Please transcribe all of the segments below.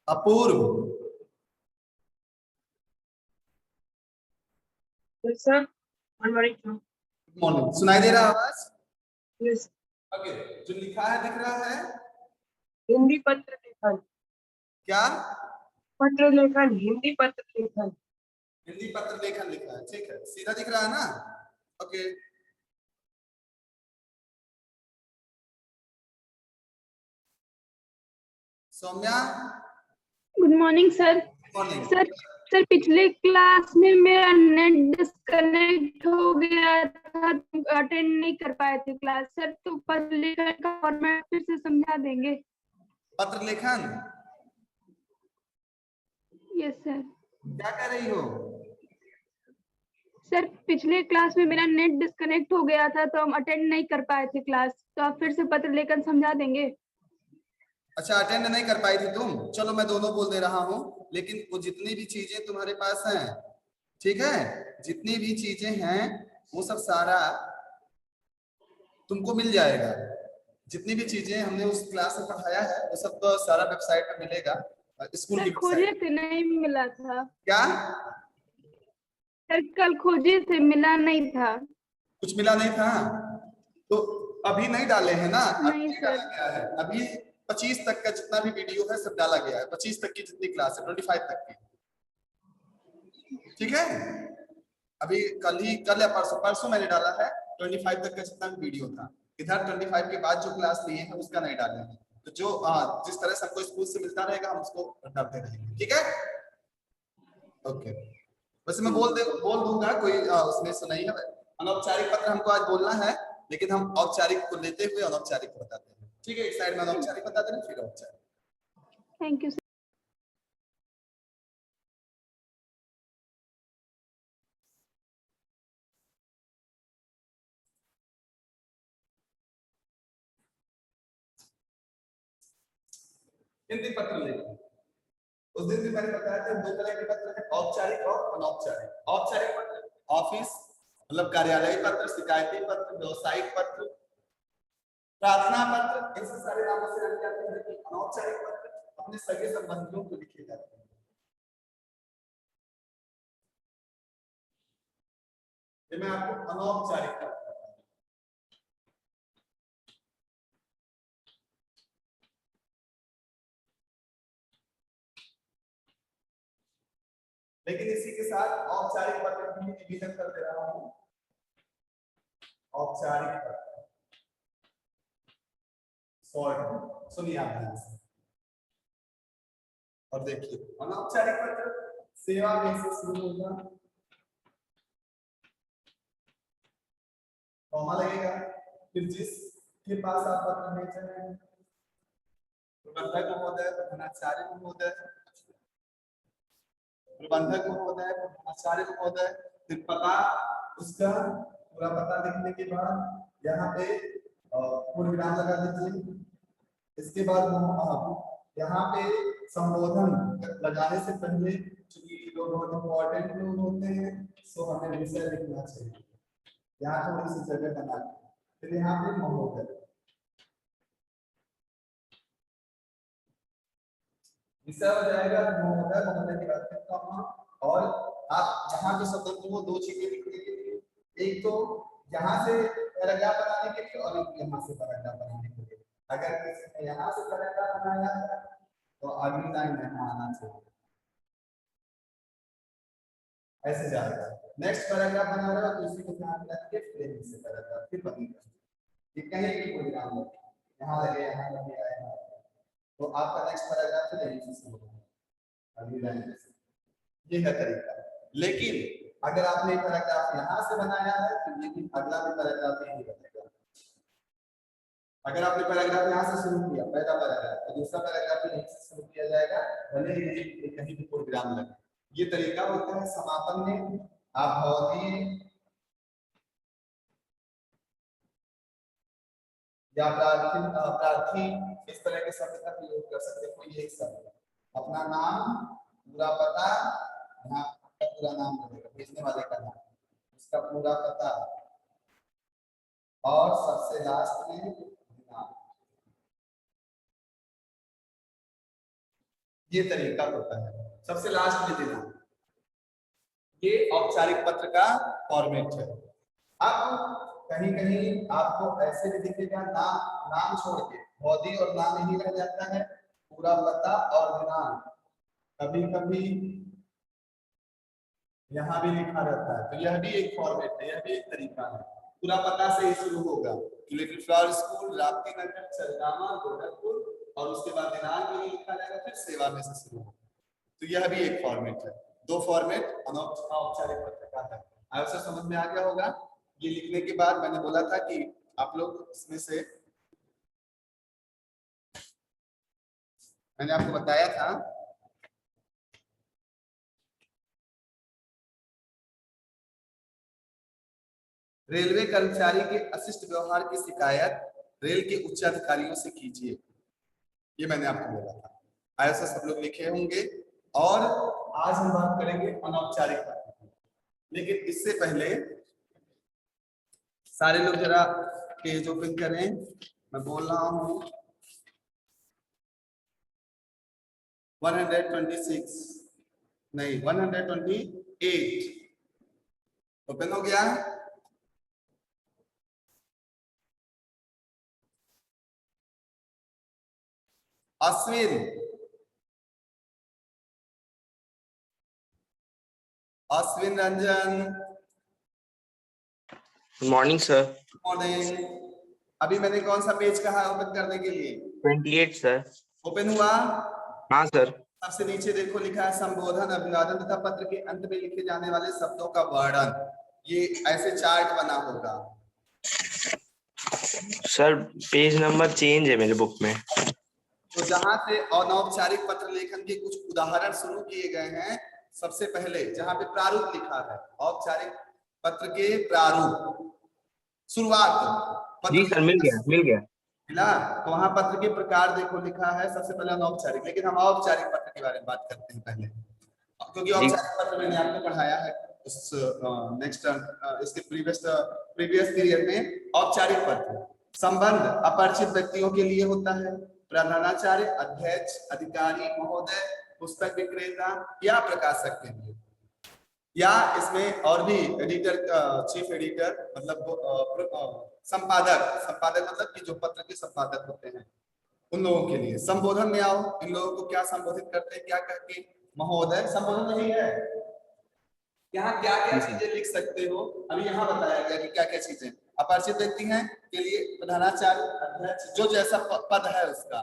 अपूर्व। Sir good morning. सुनाई दे रहा है आवाज? यस। ओके, जो लिखा है दिख रहा है? हिंदी पत्र लेखन। क्या? पत्र लेखन, हिंदी पत्र लेखन। हिंदी पत्र लेखन लिखा है, ठीक है, सीधा दिख रहा है ना? Okay. Saumya. Good morning sir. Morning. Sir पिछले क्लास में मेरा नेट डिस्कनेक्ट हो गया था, अटेंड नहीं कर पाए थे क्लास। सर तो पत्र लेखन का फॉर्मेट फिर से समझा देंगे? पत्र लेखन? Yes sir. क्या कह रही हो? सर पिछले क्लास में मेरा नेट डिस्कनेक्ट हो गया था तो हम अटेंड नहीं कर पाए थे क्लास, तो आप फिर से पत्र लेखन समझा देंगे? अच्छा, अटेंड नहीं कर पाई थी तुम? चलो मैं दोनों बोल दे रहा हूँ, लेकिन वो जितनी भी चीजें तुम्हारे पास हैं, ठीक है, जितनी भी चीजें हैं वो सब सारा तुमको मिल जाएगा। जितनी भी चीजें हमने उस क्लास में पढ़ाया है वो सब तो सारा वेबसाइट पे मिलेगा, स्कूल की खोजे वेबसाइट। थे नहीं मिला था। क्या? सर कल खोजे थे, मिला नहीं था। कुछ मिला नहीं था? तो अभी नहीं डाले हैं ना? नहीं अभी सर। डाला गया है। अभी 25 तक का जितना भी वीडियो है सब डाला गया है, 25 तक की जितनी क्लास है, 25 तक की, ठीक है। अभी कल या परसों मैंने डाला है 25 तक का जितना भी वीडियो था। इधर 25 के बाद जो क्लास लिए हैं उसका नहीं डाले हैं। तो जो जिस तरह से हमको स्कूल से मिलता रहेगा हम उसको डालते रहेंगे, ठीक है। ओके, वैसे मैं बोल दूंगा, कोई उसमें से नहीं है। अनौपचारिक पत्र हमको आज बोलना है, लेकिन हम औपचारिक को लेते हुए अनौपचारिक को बताते हैं, ठीक है। एक साइड में अनौपचारिक बताते हैं फिर औपचारिक। Thank you sir. हिंदी पत्र लेखन। उस दिन भी मैंने बताया था दो तरह के पत्र हैं, औपचारिक और अनौपचारिक। औपचारिक पत्र ऑफिस मतलब कार्यालय पत्र, शिकायती पत्र, व्यवसायिक पत्र, प्रार्थना पत्र, इन सारे नामों से जाने जाते हैं। लेकिन अनौपचारिक पत्र अपने सगे संबंधियों को लिखे जाते हैं। ये मैं आपको अनौपचारिक पत्र बताता हूं। लेकिन इसी के साथ औपचारिक पत्र भी डिवीजन कर दे रहा हूं। औपचारिक पत्र शॉर्ट, सुनिए आप ध्यान से और देखिए। अनौपचारिक पत्र सेवा में से शुरू होगा, कॉमा लगेगा, फिर जिसके पास आप पत्र भेज रहे हैं, प्रबंधक महोदय, प्रधानाचार्य महोदय, प्रबंधक महोदय, प्रधानाचार्य महोदय, फिर पता, उसका पूरा पता लिखने के बाद यहाँ पे पूर्ण विराम लगा दीजिए। इसके बाद यहाँ पे संबोधन लगाने से पहले, चूंकि लोग बहुत इंपॉर्टेंट लोग होते हैं, सो हमें विषय लिखना चाहिए। यहाँ थोड़ी सी जगह बना के फिर यहाँ पे महोदय, विषय हो जाएगा महोदय, महोदय की बात करता हूँ। और आप यहाँ जो शब्द वो दो चीजें लिखने के लिए, एक तो यहाँ से पैराग्राफ बनाने के लिए और एक यहाँ से पैराग्राफ बनाने के लिए। अगर किसी ने यहाँ से पैराग्राफ बनाया है तो अगली लाइन यहाँ आना चाहिए, ऐसे जाएगा। नेक्स्ट पैराग्राफ बना रहा है तो इसी को ध्यान रख के फिर से पैराग्राफ फिर बनेगा। ये कहीं भी कोई ध्यान रखें, यहाँ लगे, यहाँ लगे, यहाँ, तो आपका नेक्स्ट पैराग्राफ तो यहीं से शुरू होगा अगली लाइन से। ये है तरीका। लेकिन अगर आपने पैराग्राफ यहाँ से बनाया है तो ये भी अगला भी पैराग्राफ यही बनेगा। अगर आपने पैराग्राफ यहाँ से शुरू किया, पहला पैराग्राफ, तो दूसरा पैराग्राफ भी यहीं से शुरू किया जाएगा, भले ही कहीं भी कोई विराम लगे। ये तरीका होता है समापन में। आप भवती या प्रार्थी इस तरह के शब्द का प्रयोग कर सकते हैं। कोई एक शब्द, अपना नाम, पूरा पता, यहाँ आपका पूरा नाम रहेगा, भेजने वाले का नाम, उसका पूरा पता, और सबसे लास्ट में नाम। ये तरीका होता है। सबसे लास्ट में देना, ये औपचारिक पत्र का फॉर्मेट है। अब कहीं कहीं आपको ऐसे भी दिखेगा, नाम छोड़ के बॉडी और नाम ही रह जाता है, पूरा पता और दिनांक कभी कभी यहाँ भी लिखा रहता है। तो यह भी एक फॉर्मेट है, यह भी एक तरीका है। पूरा पता से ही शुरू होगा, लिटिल फ्लावर स्कूल, राप्ती नगर, चरगामा, गोरखपुर, और उसके बाद दिनांक भी लिखा जाएगा, फिर सेवा में से शुरू होगा। तो यह भी एक फॉर्मेट है। दो फॉर्मेट औपचारिक पत्र का है। आपसे समझ में आ गया होगा। ये लिखने के बाद मैंने बोला था कि आप लोग इसमें से, मैंने आपको बताया था रेलवे कर्मचारी के अशिष्ट व्यवहार की शिकायत रेल के उच्च अधिकारियों से कीजिए, ये मैंने आपको बोला था। ऐसा सब लोग लिखे होंगे। और आज हम बात करेंगे अनौपचारिक पत्र की। लेकिन इससे पहले सारे लोग जरा पेज ओपन करें, मैं बोल रहा हूं 126 नहीं 128 ओपन हो गया। Ashwin, Ashwin Ranjan, good morning sir. Morning. अभी मैंने कौन सा पेज कहा ओपन करने के लिए? 28 सर। ओपन हुआ? हाँ सर। सबसे नीचे देखो लिखा है संबोधन, अभिवादन तथा पत्र के अंत में लिखे जाने वाले शब्दों का वर्णन। ये ऐसे चार्ट बना होगा। सर पेज नंबर चेंज है मेरे बुक में। तो जहां से अनौपचारिक पत्र लेखन के कुछ उदाहरण शुरू किए गए हैं, सबसे पहले जहां पे प्रारूप लिखा है, औपचारिक पत्र के प्रारूप शुरुआत जी सर, मिल गया मिला। तो वहां पत्र के प्रकार देखो लिखा है, सबसे पहले अनौपचारिक। लेकिन हम औपचारिक पत्र के बारे में बात करते हैं पहले, क्योंकि औपचारिक पत्र मैंने आपको पढ़ाया है उस नेक्स्ट इसके प्रीवियस पीरियड में। औपचारिक पत्र संबंध अपरिचित व्यक्तियों के लिए होता है। प्रधानाचार्य, अध्यक्ष, अधिकारी महोदय, पुस्तक विक्रेता या प्रकाशक के लिए, या इसमें और भी एडिटर, चीफ एडिटर मतलब संपादक मतलब कि जो पत्र के संपादक होते हैं, उन लोगों के लिए। संबोधन में आओ, इन लोगों को क्या संबोधित करते हैं, क्या करके? महोदय। संबोधन नहीं है, यहाँ क्या क्या चीजें लिख सकते हो, अभी यहाँ बताया गया कि क्या क्या चीजें। अपरिचित व्यक्ति हैं के लिए प्रधानाचार्य, अध्यक्ष, जो जैसा पद है उसका।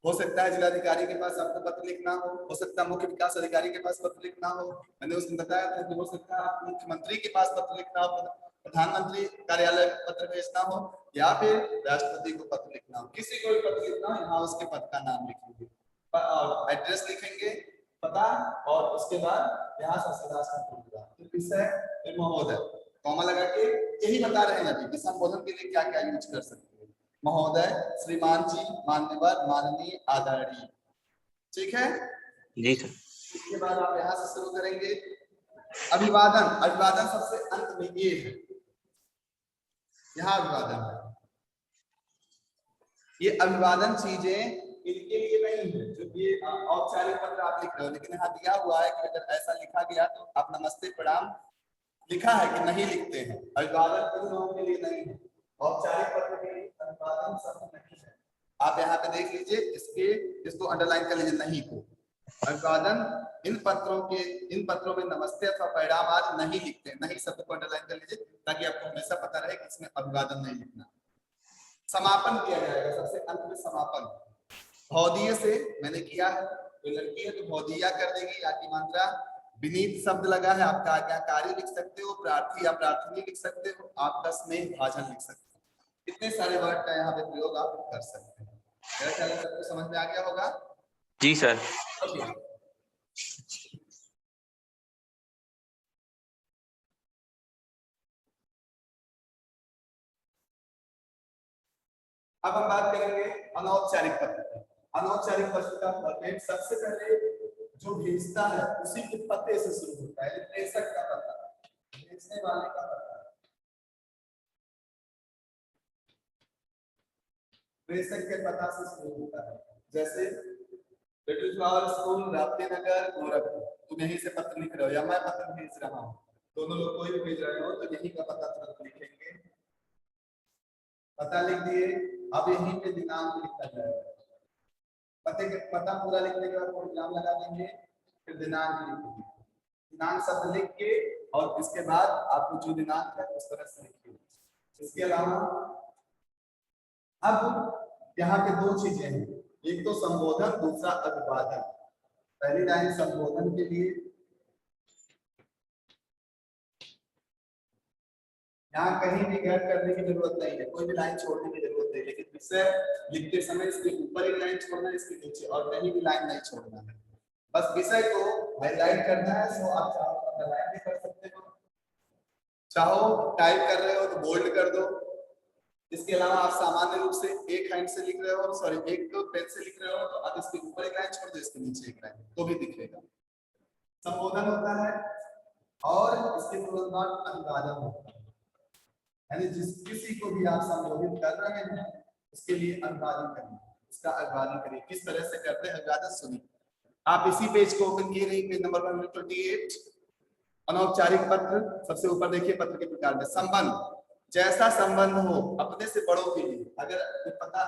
हो सकता है जिलाधिकारी के पास आपको पत्र लिखना हो सकता है मुख्य विकास अधिकारी के पास पत्र लिखना हो, मैंने उसमें बताया था कि हो सकता है आप मुख्यमंत्री के पास पत्र लिखना हो, प्रधानमंत्री कार्यालय पत्र भेजना हो, या फिर राष्ट्रपति को पत्र लिखना हो। किसी को भी पत्र लिखना हो, यहाँ उसके पद का नाम लिखेंगे और एड्रेस लिखेंगे, पता, और उसके बाद यहाँ सबसे लास्ट में पूरा विषय, फिर महोदय, कॉमा लगा के। यही बता रहे हैं अभी कि संबोधन के लिए क्या क्या यूज कर सकते हैं। महोदय, श्रीमान जी, मान्यवर, माननीय, आदरणीय। ठीक है जी सर। इसके बाद आप यहाँ से शुरू करेंगे। अभिवादन, अभिवादन सबसे अंत में ये है, यहाँ अभिवादन है। ये अभिवादन चीजें इनके लिए नहीं है जो ये औपचारिक पत्र आप लिख रहे हो, लेकिन यहाँ दिया हुआ है कि अगर ऐसा लिखा गया तो आप नमस्ते प्रणाम लिखा है कि नहीं लिखते हैं। अभिवादन उन लोगों के लिए नहीं है, औपचारिक पत्र के लिए अभिवादन शब्द नहीं है। आप यहाँ पे देख लीजिए, इसको अंडरलाइन कर लीजिए, नहीं को। अभिवादन इन पत्रों में नमस्ते अथवा परिणाम आज नहीं लिखते, नहीं शब्द को अंडरलाइन कर लीजिए ताकि आपको हमेशा पता रहे कि इसमें अभिवादन नहीं लिखना। समापन किया जाएगा, सबसे अंत में समापन। भौदीय से मैंने किया है, कोई लड़की है तो भौदिया कर देगी, या की मात्रा। विनीत शब्द लगा है, आपका आज्ञाकारी लिख सकते हो, प्रार्थी या प्रार्थनी लिख सकते हो, आपका स्नेह भाजन लिख सकते हो। इतने सारे वर्ड का यहाँ पे प्रयोग आप कर सकते हैं। मेरा ख्याल है सबको समझ में आ गया होगा। जी सर। ओके, अब हम बात करेंगे अनौपचारिक पत्र की। अनौपचारिक पत्र का फॉर्मेट सबसे पहले जो भेजता है उसी के पते से शुरू होता है। प्रेषक का पता, भेजने वाले का पता, प्रेषक के पता से शुरू होता है। जैसे लिटिल फ्लावर स्कूल राप्ती नगर गोरखपुर। तुम यहीं से पत्र लिख रहे हो या मैं पत्र भेज रहा हूँ, दोनों लोग कोई भी भेज रहे हो तो यहीं का पता तुरंत लिखेंगे। पता लिख दिए, अब यहीं पे दिनांक लिखा जाएगा। पता पूरा लिखने के बाद विराम लगा देंगे, फिर दिनांक लिखेंगे। दिनांक शब्द लिख के और इसके बाद आपको जो दिनांक है उस तरह से लिखिए। इसके अलावा अब यहाँ पे दो चीजें हैं, एक तो संबोधन, दूसरा अभिवादन। पहली लाइन संबोधन के लिए, यहाँ कहीं भी गैप करने की जरूरत नहीं है, कोई भी लाइन छोड़ने की जरूरत नहीं, लेकिन विषय लिखते समय इसके ऊपर एक लाइन छोड़ना है, इसके नीचे और कहीं भी लाइन नहीं छोड़ना है। बस विषय को हाईलाइट करना है। सो आप चाहो तो अंडरलाइन भी कर सकते हो, चाहो टाइप कर रहे हो तो बोल्ड कर दो। इसके अलावा आप सामान्य रूप से एक हैंड से लिख रहे हो, सॉरी एक पेन से लिख रहे हो तो आप इसके ऊपर एक लाइन छोड़ दो, इसके नीचे एक लाइन, तो भी दिखेगा। संबोधन होता है और इसके तुरंत बाद अभिवादन होता है, यानी जिस किसी को भी आप संबोधित कर रहे हैं उसके लिए अभिवादन करिए, इसका अभिवादन करिए। किस तरह से करते हैं अभिवादन सुनिए। आप इसी पेज को ओपन किए रहिए, पेज नंबर 128, अनौपचारिक पत्र। सबसे ऊपर देखिए पत्र के प्रकार में संबंध, जैसा संबंध हो अपने से बड़ों के लिए। अगर ये पत्र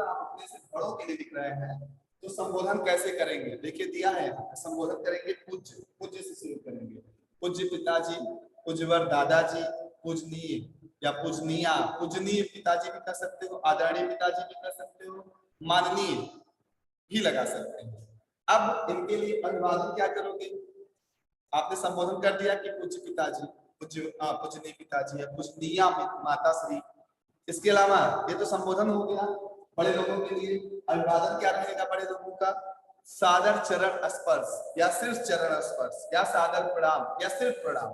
आप अपने से बड़ों के लिए लिख रहे हैं तो संबोधन कैसे करेंगे, देखिए दिया है यहाँ पे। संबोधन करेंगे पूज्य, पूज्य से शुरू करेंगे। पूज्य पिताजी, पूज्यवर दादाजी, पूजनीय या पूजनीया, पूजनीय पिताजी भी कर सकते हो, आदरणीय पिताजी भी कर सकते हो, माननीय भी लगा सकते हैं। अब इनके लिए अभिवादन क्या करोगे, आपने संबोधन कर दिया कि पूज्य पिताजी, पूजनीय पिताजी या पूजनीया माता श्री। इसके अलावा ये तो संबोधन हो गया बड़े लोगों के लिए। अभिवादन क्या रहेगा बड़े लोगों का, सादर चरण स्पर्श या सिर्फ चरण स्पर्श या सादर प्रणाम या सिर्फ प्रणाम।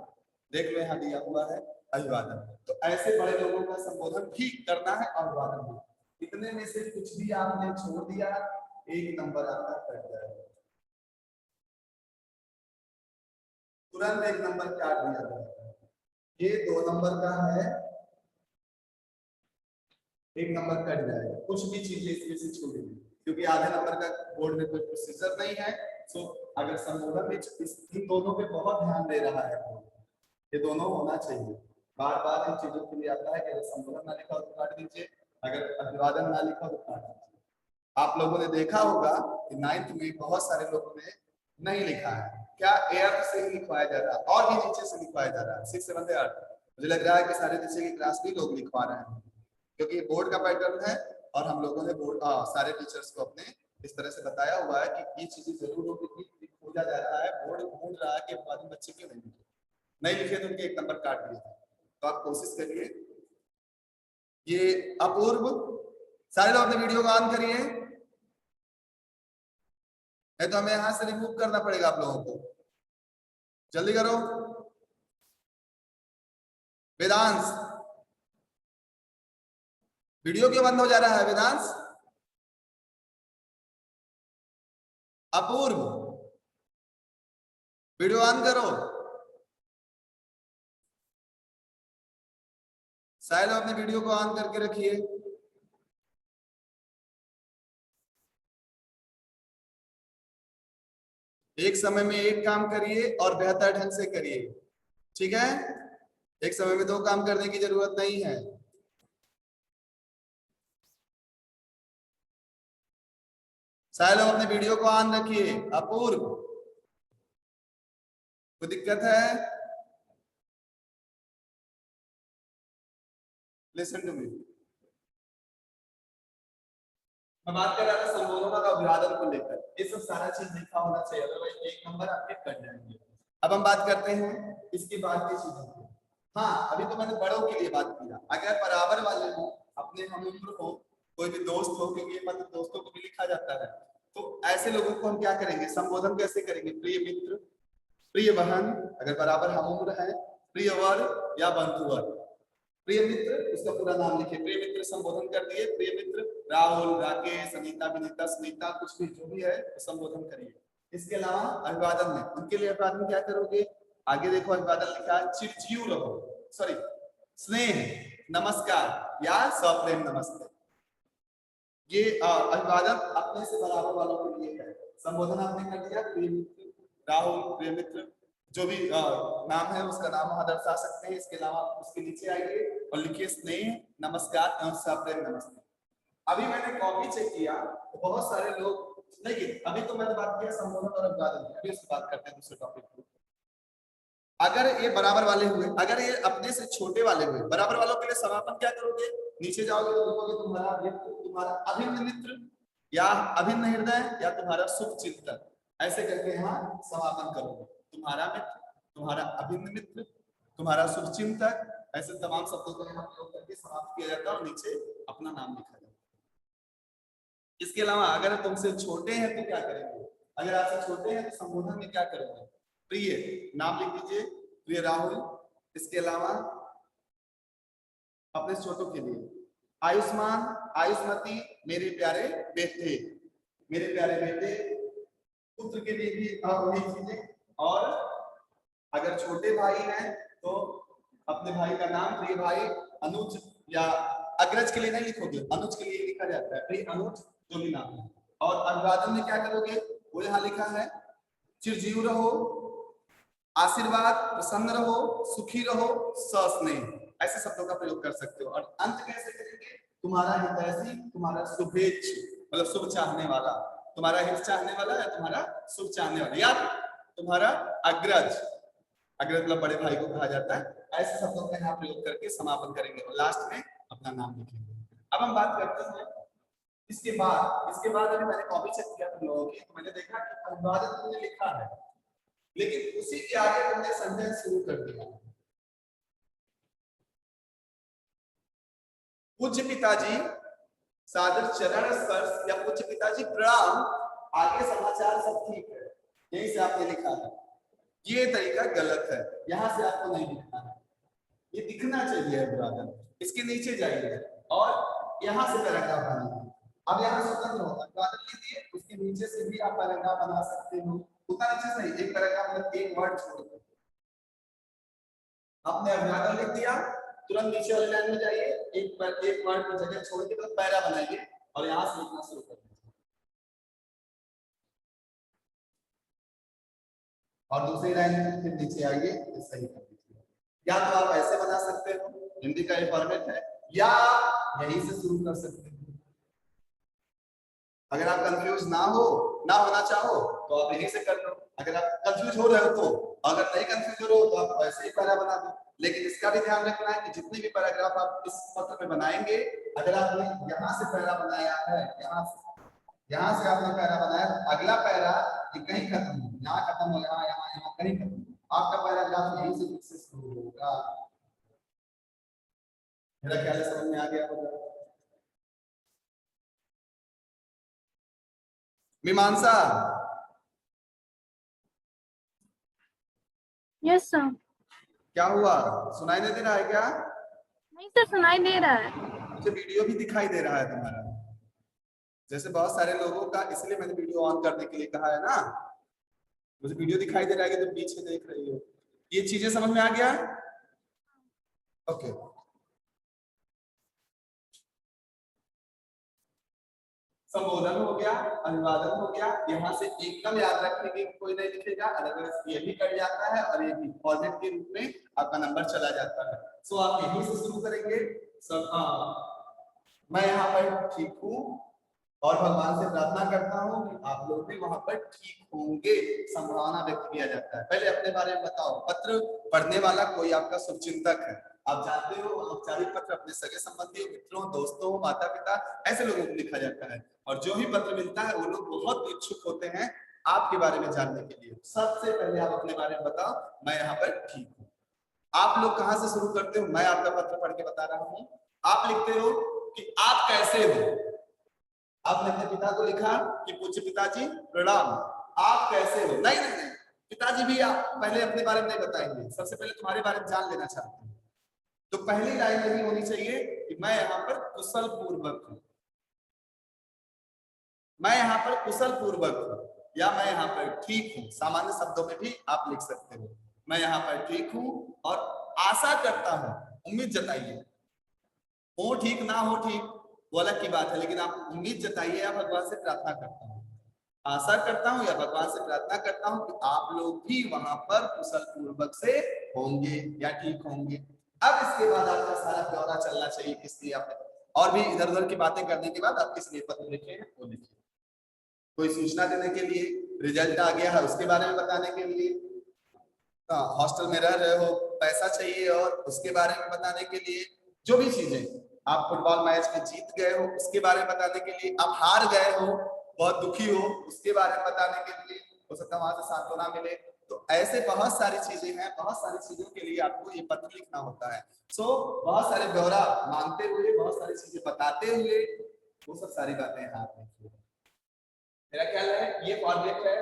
देख लो यहाँ दिया हुआ है अभिवादन। तो ऐसे बड़े लोगों का संबोधन भी करना है, अभिवादन भी। इतने में से कुछ भी आपने छोड़ दिया, एक नंबर आपका कट जाएगा, तुरंत एक नंबर काट दिया जाएगा। ये 2 नंबर का है, 1 नंबर कट जाएगा। कुछ भी चीजें इसमें से छोड़ेंगे क्योंकि आधे नंबर का बोर्ड में कोई प्रोसीजर नहीं है। सो अगर संबोधन में इन दोनों पे बहुत ध्यान दे रहा है, ये दोनों होना चाहिए। बार बार इन चीजों के लिए आता है कि अगर संबोधन ना लिखा हो तो काट दीजिए, अगर अभिवादन ना लिखा हो तो काट दीजिए। आप लोगों ने देखा होगा कि 9th में बहुत सारे लोगों ने नहीं लिखा है, क्या एयर से ही लिखवाया जा रहा है और भी नीचे से लिखवाया जा रहा है। 6, 7, 8 मुझे लग रहा है कि सारे नीचे की क्लास भी लोग लिखवा रहे हैं क्योंकि बोर्ड का पैटर्न है और हम लोगों ने बोर्ड सारे टीचर्स को अपने इस तरह से बताया हुआ है कि ये चीजें जरूर होगी कि खोजा जा रहा है, बोर्ड ढूंढ रहा है कि बाद में बच्चे क्यों नहीं लिखे तो उनके 1 नंबर काट दिए। तो आप कोशिश करिए। ये अपूर्व, सारे लोग अपने वीडियो को ऑन करिए, नहीं तो हमें यहां से रिमूव करना पड़ेगा आप लोगों को। जल्दी करो। वेदांश, वीडियो क्यों बंद हो जा रहा है वेदांश? अपूर्व, वीडियो ऑन करो। साहिल अपने वीडियो को ऑन करके रखिए। एक समय में एक काम करिए और बेहतर ढंग से करिए, ठीक है? एक समय में 2 काम करने की जरूरत नहीं है। साहिल अपने वीडियो को ऑन रखिए। अपूर्व, कोई दिक्कत है? Listen to me. मैं बात कर रहा था संबोधन और अभिवादन को लेकर। ये सब सारा चीज लिखा होना चाहिए, अदरवाइज 1 नंबर आपके कट जाएंगे। अब हम बात करते हैं इसके बाद की चीजों की। हाँ, अभी तो मैंने बड़ों के लिए बात किया। अगर बराबर वाले हो, अपने हम उम्र हो, कोई भी दोस्त हो, क्योंकि ये पत्र दोस्तों को भी लिखा जाता है, तो ऐसे लोगों को हम क्या करेंगे, संबोधन कैसे करेंगे? प्रिय मित्र, प्रिय बहन, अगर बराबर हम उम्र है, प्रिय वर या बंधुवर। प्रिय मित्र, उसका पूरा नाम लिखिए। प्रिय मित्र संबोधन कर दिए। प्रिय मित्र राहुल, राकेश, अनीता, विनीता, सुनीता, कुछ भी जो भी है संबोधन करिए। इसके अलावा अभिवादन में उनके लिए अभिवादन क्या करोगे? आगे देखो अभिवादन लिखा है, चिरजीव रहो, सॉरी स्नेह, नमस्कार या सप्रेम नमस्ते। ये अभिवादन अपने से बराबर वालों के लिए है। संबोधन आपने कर दिया, प्रिय मित्र, राहुल, प्रिय मित्र, जो भी नाम है उसका नाम वहां दर्शा सकते हैं। इसके अलावा उसके नीचे आइए और लिखिए स्नेह, नमस्कार एवं सप्रेम नमस्ते। अभी मैंने कॉपी चेक किया तो बहुत सारे लोग नहीं, अभी तो मैंने बात किया संबोधन और अभिवादन, अभी उसकी बात करते हैं दूसरे टॉपिक पे। अगर ये बराबर वाले हुए, अगर ये अपने से छोटे वाले हुए, बराबर वालों के लिए समापन क्या करोगे? नीचे जाओगे तो लिखोगे तुम्हारा मित्र, तुम्हारा अभिन्न मित्र या अभिन्न हृदय या तुम्हारा शुभ चिंतन, ऐसे करके यहाँ समापन करोगे। तुम्हारा मित्र, तुम्हारा अभिन्न मित्र, तुम्हारा शुभ चिंतक, ऐसे तमाम शब्दों को यहाँ प्रयोग करके समाप्त किया जाता है और नीचे अपना नाम लिखा जाता है। इसके अलावा अगर तुमसे छोटे हैं तो क्या करेंगे? अगर आपसे छोटे हैं तो संबोधन में क्या करोगे? प्रिय, नाम लिख दीजिए, प्रिय राहुल। इसके अलावा अपने छोटों के लिए आयुष्मान, आयुष्मती, मेरे प्यारे बेटे, मेरे प्यारे बेटे। पुत्र के लिए भी वही चीजें। और अगर छोटे भाई हैं तो अपने भाई का नाम, प्रिय भाई अनुज, या अग्रज के लिए नहीं लिखोगे, अनुज के लिए लिखा जाता है, प्रिय अनुज, जो भी नाम है। और अभिवादन में क्या करोगे? वो यहाँ लिखा है, चिरजीव रहो, आशीर्वाद, प्रसन्न रहो, सुखी रहो, सस्नेह, ऐसे शब्दों का प्रयोग कर सकते हो। और अंत कैसे करेंगे? तुम्हारा हितैषी, तुम्हारा शुभेच्छु, मतलब शुभ चाहने वाला, तुम्हारा हित चाहने वाला या तुम्हारा शुभ चाहने वाला, या तुम्हारा अग्रज, अग्रज मतलब बड़े भाई को कहा जाता है। ऐसे शब्दों का यहाँ प्रयोग करके समापन करेंगे और लास्ट में अपना नाम लिखेंगे। अब हम बात करते हैं इसके बाद अभी मैंने कॉपी चेक किया तुम लोगों की, तो मैंने देखा कि अभिवादन तुमने लिखा है, लेकिन उसी के आगे तुमने सेंटेंस शुरू कर दिया। पूज्य पिताजी सादर चरण स्पर्श या पूज्य पिताजी प्रणाम, आगे समाचार सब ठीक है, यहीं से आपने लिखा है। ये तरीका गलत है, यहां से आपको नहीं लिखना है, ये दिखना चाहिए अभिवादन। इसके नीचे जाइए और यहां से पैराग्राफ बनाइए। अब यहाँ स्वतंत्र होता है, अभिवादन लीजिए, उसके नीचे से भी आप पैराग्राफ बना सकते हो। उतना नीचे से नहीं, एक पैराग्राफ में एक वर्ड छोड़ दो। आपने अभिवादन लिख दिया, तुरंत नीचे वाले लाइन में जाइए, एक वर्ड की जगह छोड़ के तो पैरा बनाइए और यहाँ से लिखना शुरू कर दीजिए। और दूसरी लाइन में फिर नीचे आइए, सही कर दीजिए। या तो आप ऐसे बना सकते हो, हिंदी का ये फॉर्मेट है, या यहीं से शुरू कर सकते हो। अगर आप कंफ्यूज ना होना चाहो तो आप यहीं से कर लो। अगर आप कंफ्यूज हो रहे हो तो, अगर नहीं कंफ्यूज हो रहे हो तो आप वैसे ही पैरा बना दो। लेकिन इसका भी ध्यान रखना है कि जितने भी पैराग्राफ आप इस पत्र में बनाएंगे, अगर आपने यहाँ से पैरा बनाया है, यहाँ से आपने पैरा बनाया, तो अगला पैरा ये कहीं खत्म हो, यहाँ खत्म हो, यहाँ कहीं खत्म, आपका पैराग्राफ यहीं से शुरू होगा। मेरा ख्याल समझ में आ गया होगा। मीमांसा, यस सर। क्या हुआ? सुनाई नहीं दे रहा है क्या? नहीं सर, सुनाई दे रहा है। मुझे वीडियो भी दिखाई दे रहा है तुम्हारा, जैसे बहुत सारे लोगों का, इसलिए मैंने वीडियो ऑन करने के लिए कहा है ना। मुझे वीडियो दिखाई दे रहा है कि तुम पीछे देख रही हो। ये चीजें समझ में आ गया? ओके। संबोधन हो गया, अभिवादन हो गया, यहाँ से एकदम याद रखने की कोई नहीं लिखेगा, अदरवाइज ये भी कट जाता है और ये भी फॉर्मेट के रूप में आपका नंबर चला जाता है। सो आप यहीं से शुरू करेंगे। मैं यहाँ पर ठीक हूँ और भगवान से प्रार्थना करता हूँ कि आप लोग भी वहां पर ठीक होंगे, संभावना व्यक्त किया जाता है। पहले अपने बारे में बताओ। पत्र पढ़ने वाला कोई आपका शुभचिंतक है, आप जानते हो। औपचारिक पत्र अपने सगे संबंधियों, मित्रों, दोस्तों, माता पिता, ऐसे लोगों को लिखा जाता है। और जो भी पत्र मिलता है वो लोग बहुत इच्छुक होते हैं आपके बारे में जानने के लिए। सबसे पहले आप अपने बारे में बताओ, मैं यहाँ पर ठीक हूँ। आप लोग कहाँ से शुरू करते हो? मैं आपका पत्र पढ़ के बता रहा हूँ। आप लिखते हो कि आप कैसे हो। आपने अपने पिता को लिखा कि पूज्य पिताजी प्रणाम, आप कैसे हो। नहीं, पिताजी भी आप पहले अपने बारे में नहीं बताएंगे, सबसे पहले तुम्हारे बारे में जान लेना चाहते हैं। तो पहली लाइन यही होनी चाहिए कि मैं यहाँ पर कुशल पूर्वक हूँ, मैं यहाँ पर कुशल पूर्वक हूँ, या मैं यहाँ पर ठीक हूँ। सामान्य शब्दों में भी आप लिख सकते हो, मैं यहाँ पर ठीक हूँ और आशा करता हूँ, उम्मीद जताइए। हो ठीक ना हो ठीक, वो अलग की बात है, लेकिन आप उम्मीद जताइए, या भगवान से प्रार्थना करता हूँ, आशा करता हूँ या भगवान से प्रार्थना करता हूँ कि आप लोग भी वहां पर कुशल पूर्वक से होंगे या ठीक होंगे। अब इसके बाद आपका सारा ब्यौरा चलना चाहिए, इसलिए आप और भी इधर उधर की बातें करने के बाद आप किस लिए पत्र लिखे हैं वो लिखिए। कोई सूचना देने के लिए, रिजल्ट आ गया है उसके बारे में बताने के लिए, हॉस्टल में रह रहे हो पैसा चाहिए और उसके बारे में बताने के लिए, जो भी चीजें, आप फुटबॉल मैच में जीत गए हो उसके बारे में बताने के लिए, आप हार गए हो बहुत दुखी हो उसके बारे में बताने के लिए, हो सकता है वहां से सांत्वना मिले। तो ऐसे बहुत सारी चीजें हैं, बहुत सारी चीजों के लिए आपको ये पत्र लिखना होता है। सो बहुत सारे ब्यौरा मांगते हुए, बहुत सारी चीजें बताते हुए, वो सब सारी बातें यहाँ लिखिए। मेरा ख्याल है ये फॉर्मेट है,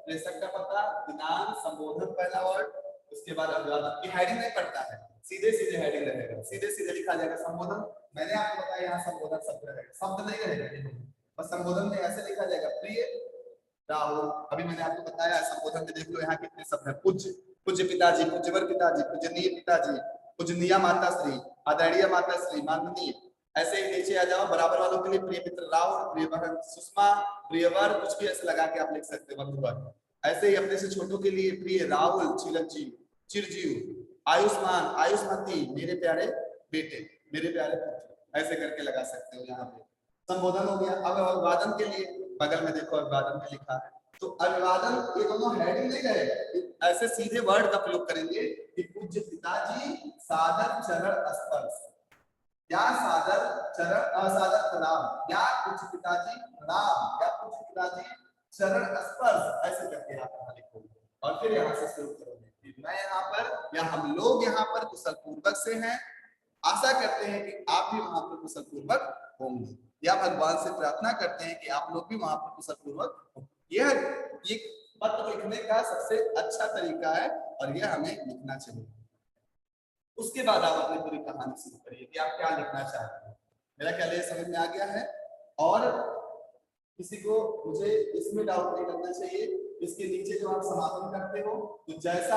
प्रेषक का पता, दिनांक, संबोधन पहला वर्ड, उसके बाद अभिवादन की हेडिंग नहीं पड़ता है, सीधे सीधे हेडिंग रहेगा, सीधे सीधे लिखा जाएगा संबोधन। मैंने आपको बताया यहाँ संबोधन शब्द रहेगा, शब्द नहीं रहेगा, बस संबोधन में ऐसे लिखा जाएगा, प्रिय राहुल। अभी मैंने आपको बताया संबोधन में देख लो यहाँ कितने शब्द हैं, पूज्य, पूज्य पिताजी, पूज्यवर पिताजी, पूजनीय पिताजी, पूजनीय माता श्री, आदरणीय माता श्री, माननीय। ऐसे ही नीचे आ जाओ, बराबर वालों के लिए प्रिय मित्र राहुल, प्रिय बहन सुषमा, प्रियवर, कुछ भी ऐसे लगा के आप लिख सकते हैं बंधुवर। ऐसे ही अपने से छोटों के लिए प्रिय राहुल, चिरंजीव, चिरजीव, आयुष्मान, आयुष्मती, मेरे प्यारे बेटे, मेरे प्यारे पुत्र, ऐसे करके लगा सकते हो। यहाँ पे संबोधन हो गया। अब अभिवादन के लिए बगल में देखो अभिवादन में लिखा है, तो अभिवादन ये दोनों हेडिंग नहीं रहेगा, ऐसे सीधे वर्ड का प्रयोग करेंगे कि पूज्य पिताजी सादर चरण स्पर्श, या सादर चरण असादर प्रणाम, या पूज्य पिताजी प्रणाम, या पूज्य पिताजी चरण स्पर्श, ऐसे करके आप यहाँ लिखोगे और फिर यहाँ से शुरू करोगे। मैं यहाँ पर या हम लोग यहाँ पर कुशल पूर्वक से हैं, आशा करते हैं कि आप भी वहां पर कुशल पूर्वक होंगे, या भगवान से प्रार्थना करते हैं कि आप लोग भी वहां पर कुशल पूर्वक हों। यह ये पत्र लिखने का सबसे अच्छा तरीका है और यह हमें लिखना चाहिए। उसके बाद आप अपनी पूरी कहानी शुरू करिए कि आप क्या लिखना चाहते हैं। मेरा ख्याल ये समझ में आ गया है और किसी को मुझे इसमें डाउट नहीं करना चाहिए। इसके नीचे जो आप समापन करते हो, तो जैसा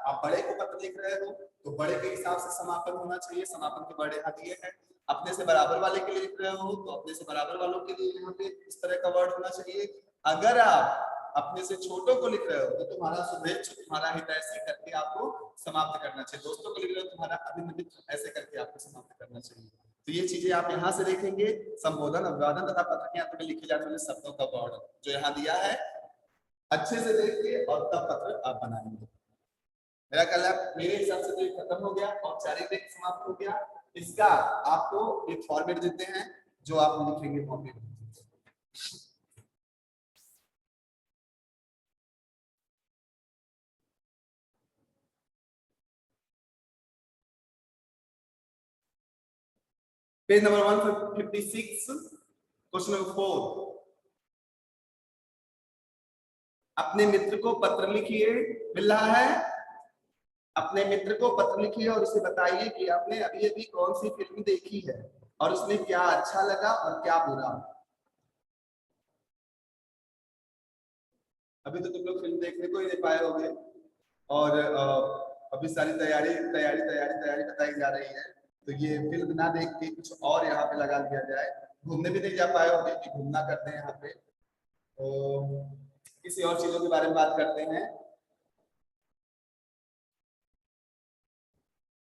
आप बड़े को पत्र लिख रहे हो तो बड़े के हिसाब से समापन होना चाहिए, समापन के बड़े यहाँ दिए हैं। अपने से बराबर वाले के लिए लिख रहे हो तो अपने से बराबर वालों के लिए यहाँ पे इस तरह का वर्ड होना चाहिए। अगर आप अपने से छोटों को लिख रहे हो तो तुम्हारा शुभेच्छु, तुम्हारा हितैषी करके आपको समाप्त करना चाहिए। दोस्तों को लिख रहे हो तुम्हारा अभिनंदित, ऐसे करके आपको समाप्त करना चाहिए। तो ये चीजें आप यहाँ से देखेंगे, संबोधन, अभिवादन तथा पत्र के अंत में लिखे जाने वाले शब्दों का वर्ड जो यहाँ दिया है, अच्छे से देख के और तब पत्र आप बनाएंगे। मेरा ख्याल है मेरे हिसाब से तो ये खत्म हो गया, औपचारिक समाप्त हो गया। इसका आपको एक फॉर्मेट देते हैं जो आप लिखेंगे format. Page number 156, question number 4। अपने मित्र को पत्र लिखिए, मिल रहा है? अपने मित्र को पत्र लिखिए और उसे बताइए कि आपने अभी अभी कौन सी फिल्म देखी है और उसमें क्या अच्छा लगा और क्या बुरा। अभी तो तुम लोग फिल्म देखने को ही नहीं पाए होंगे और अभी सारी तैयारी तैयारी तैयारी तैयारी बताई जा रही है, तो ये फिल्म ना देख के कुछ और यहाँ पे लगा दिया जाए। घूमने भी नहीं जा पाए होंगे कि घूमना करते हैं यहाँ पे, तो किसी और चीजों के बारे में बात करते हैं।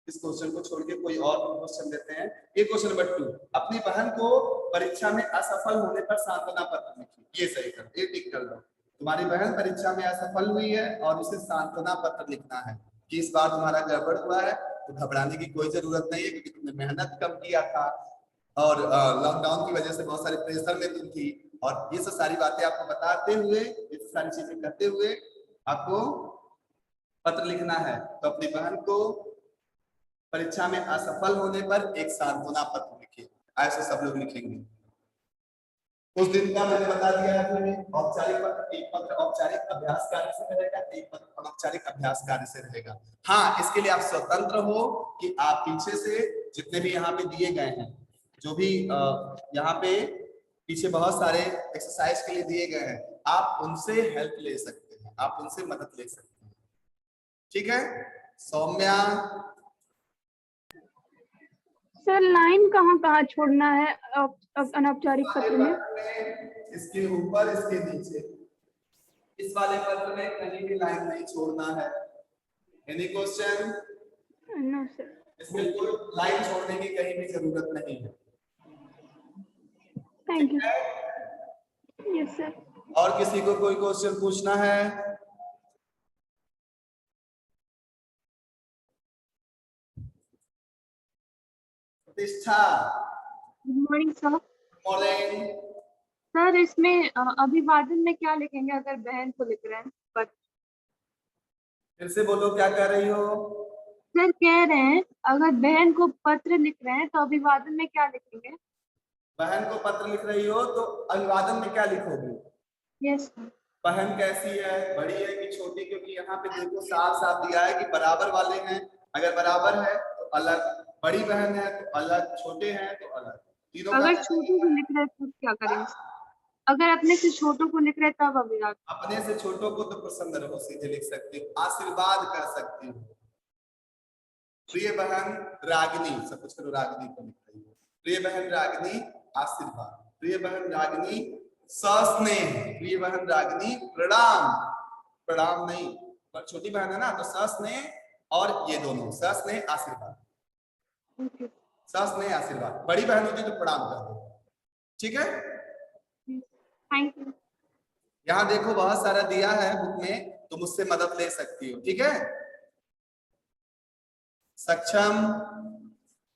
इस क्वेश्चन को छोड़ के कोई और क्वेश्चन देते हैं। ये क्वेश्चन नंबर 2, अपनी बहन को परीक्षा में असफल होने पर सांत्वना पत्र लिखिए। ये सही कर, ये टिक कर दो। तुम्हारी बहन परीक्षा में असफल हुई है और उसे सांत्वना पत्र लिखना है कि इस बार तुम्हारा गड़बड़ हुआ है, तो घबराने की कोई जरूरत नहीं है क्योंकि तुमने मेहनत कम किया था और लॉकडाउन की वजह से बहुत सारे प्रेशर में तुम थी। और ये सब सारी बातें आपको बताते हुए, ये सब सारी चीजें करते हुए आपको पत्र लिखना है। तो अपनी बहन को परीक्षा में असफल होने पर एक सांत्वना पत्र लिखिए। ऐसे सब लोग लिखेंगे। उस दिन का मैंने बता दिया है आपने, औपचारिक पत्र, एक पत्र औपचारिक अभ्यास कार्य से रहेगा, एक पत्र अनौपचारिक अभ्यास कार्य से रहेगा। हाँ, इसके लिए आप स्वतंत्र हो कि आप पीछे से जितने भी यहाँ पे दिए गए हैं, जो भी यहाँ पे पीछे बहुत सारे एक्सरसाइज के लिए दिए गए हैं, आप उनसे हेल्प ले सकते हैं, आप उनसे मदद ले सकते हैं। ठीक है, सौम्या, सर लाइन कहाँ कहाँ छोड़ना है अनौपचारिक पत्र में? इसके ऊपर, इसके नीचे। इस वाले पत्र में कहीं भी लाइन नहीं छोड़ना है। Any question? No sir. इसमें कोई लाइन छोड़ने की कहीं भी जरूरत नहीं है। Thank you. Yes sir. और किसी को कोई क्वेश्चन पूछना है? प्रतिष्ठा, good morning sir. Morning. Sir इसमें अभिवादन में क्या लिखेंगे अगर बहन को लिख रहे हैं पत्र? फिर से बोलो, क्या कर रही हो? सर कह रहे हैं अगर बहन को पत्र लिख रहे हैं तो अभिवादन में क्या लिखेंगे? बहन को पत्र लिख रही हो तो अभिवादन में क्या लिखोगे? Yes sir. बहन कैसी है, बड़ी है कि छोटी? क्योंकि यहाँ पे देखो साफ साफ दिया है कि बराबर वाले हैं। अगर बराबर है तो अलग, बड़ी बहन है तो अलग, छोटे हैं तो अलग, तीनों अगर का। छोटों को लिख रहे हैं तो क्या करेंगे? अगर अपने से छोटों को लिख रहे हैं तब अभिवादन। अपने से छोटों को तो प्रसन्न रहो सीधे लिख सकती हो, आशीर्वाद कर सकती हो। प्रिय बहन रागिनी, सब कुछ करो, रागिनी को लिख रही हो। प्रिय बहन रागिनी आशीर्वाद, प्रिय बहन रागिनी सस्नेह, प्रिय बहन रागिनी प्रणाम, प्रणाम नहीं पर छोटी बहन है ना तो सस्नेह और ये दोनों सस्नेह आशीर्वाद, सस्नेह आशीर्वाद। बड़ी बहन होती तो प्रणाम कर दो, ठीक है? Thank you. यहाँ देखो बहुत सारा दिया है बुक में, तुम मुझसे मदद ले सकती हो, ठीक है? सक्षम,